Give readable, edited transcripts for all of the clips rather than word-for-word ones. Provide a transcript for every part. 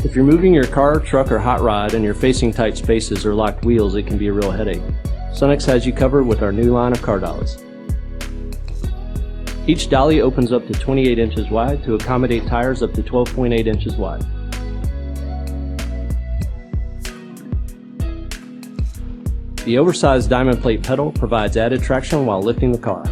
If you're moving your car, truck, or hot rod and you're facing tight spaces or locked wheels, it can be a real headache. Sunex has you covered with our new line of car dollies. Each dolly opens up to 28 inches wide to accommodate tires up to 12.8 inches wide. The oversized diamond plate pedal provides added traction while lifting the car.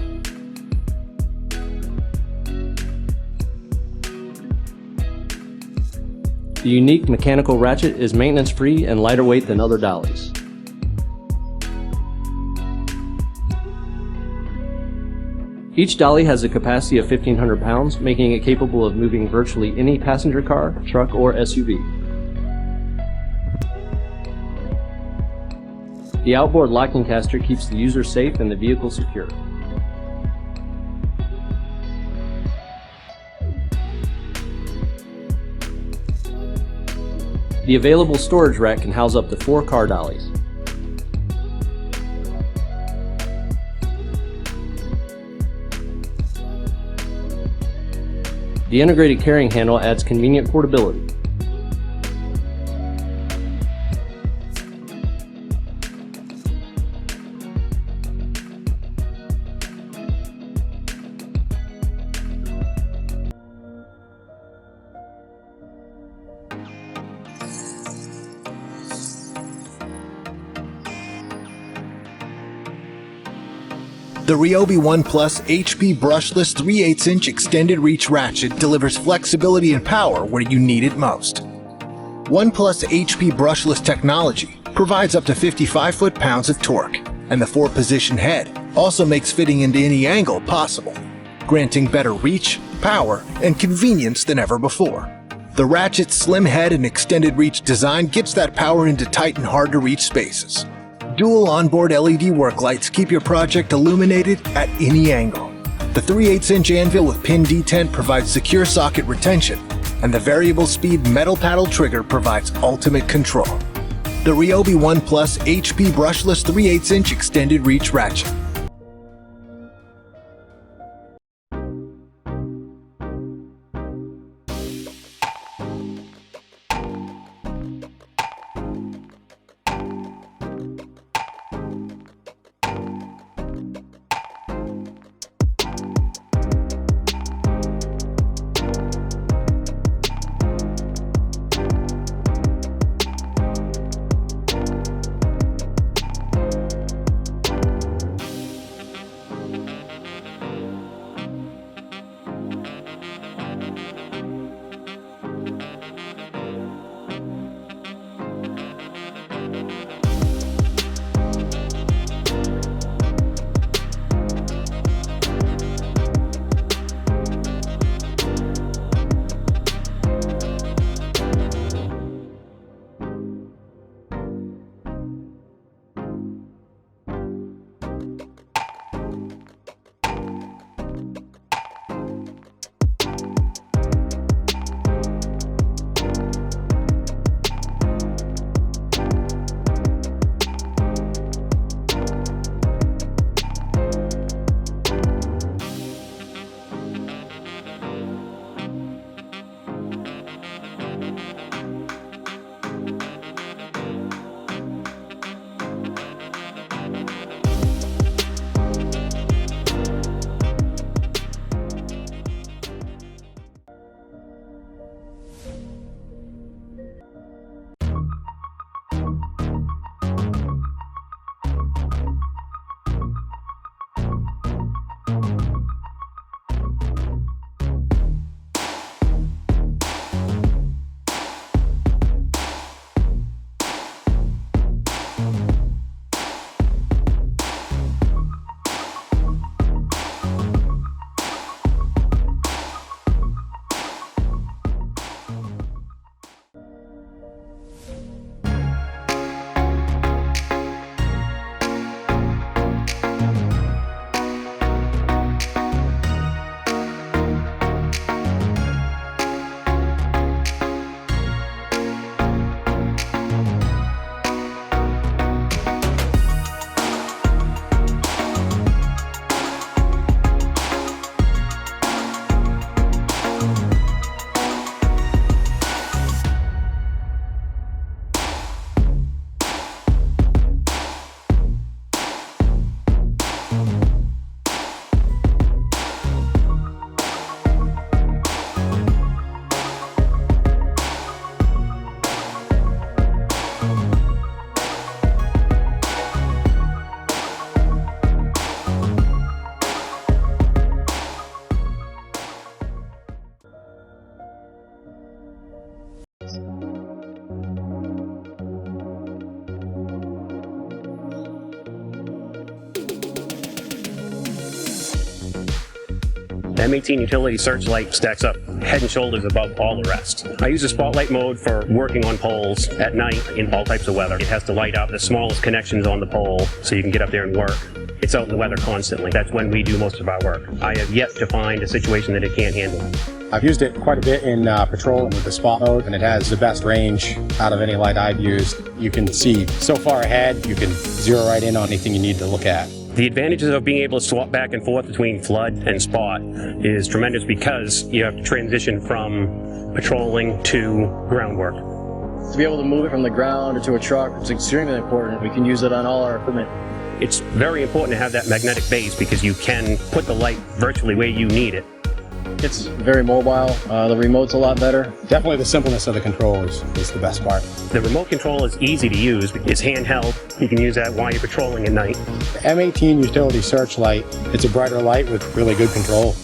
The unique mechanical ratchet is maintenance-free and lighter weight than other dollies. Each dolly has a capacity of 1,500 pounds, making it capable of moving virtually any passenger car, truck, or SUV. The outboard locking caster keeps the user safe and the vehicle secure. The available storage rack can house up to 4 car dollies. The integrated carrying handle adds convenient portability. The Ryobi One Plus HP brushless 3/8" extended reach ratchet delivers flexibility and power where you need it most. One Plus HP brushless technology provides up to 55 foot-pounds of torque, and the 4-position head also makes fitting into any angle possible, granting better reach, power, and convenience than ever before. The ratchet's slim head and extended reach design gets that power into tight and hard-to-reach spaces. Dual onboard LED work lights keep your project illuminated at any angle. The 3/8" anvil with pin detent provides secure socket retention, and the variable speed metal paddle trigger provides ultimate control. The Ryobi One Plus HP brushless 3/8" extended reach ratchet. The M18 utility searchlight stacks up head and shoulders above all the rest. I use the spotlight mode for working on poles at night in all types of weather. It has to light up the smallest connections on the pole so you can get up there and work. It's out in the weather constantly. That's when we do most of our work. I have yet to find a situation that it can't handle. I've used it quite a bit in patrol with the spot mode, and it has the best range out of any light I've used. You can see so far ahead, you can zero right in on anything you need to look at. The advantages of being able to swap back and forth between flood and spot is tremendous because you have to transition from patrolling to groundwork. To be able to move it from the ground to a truck is extremely important. We can use it on all our equipment. It's very important to have that magnetic base because you can put the light virtually where you need it. It's very mobile. The remote's a lot better. Definitely the simpleness of the control is the best part. The remote control is easy to use. It's handheld. You can use that while you're patrolling at night. The M18 utility searchlight, it's a brighter light with really good control.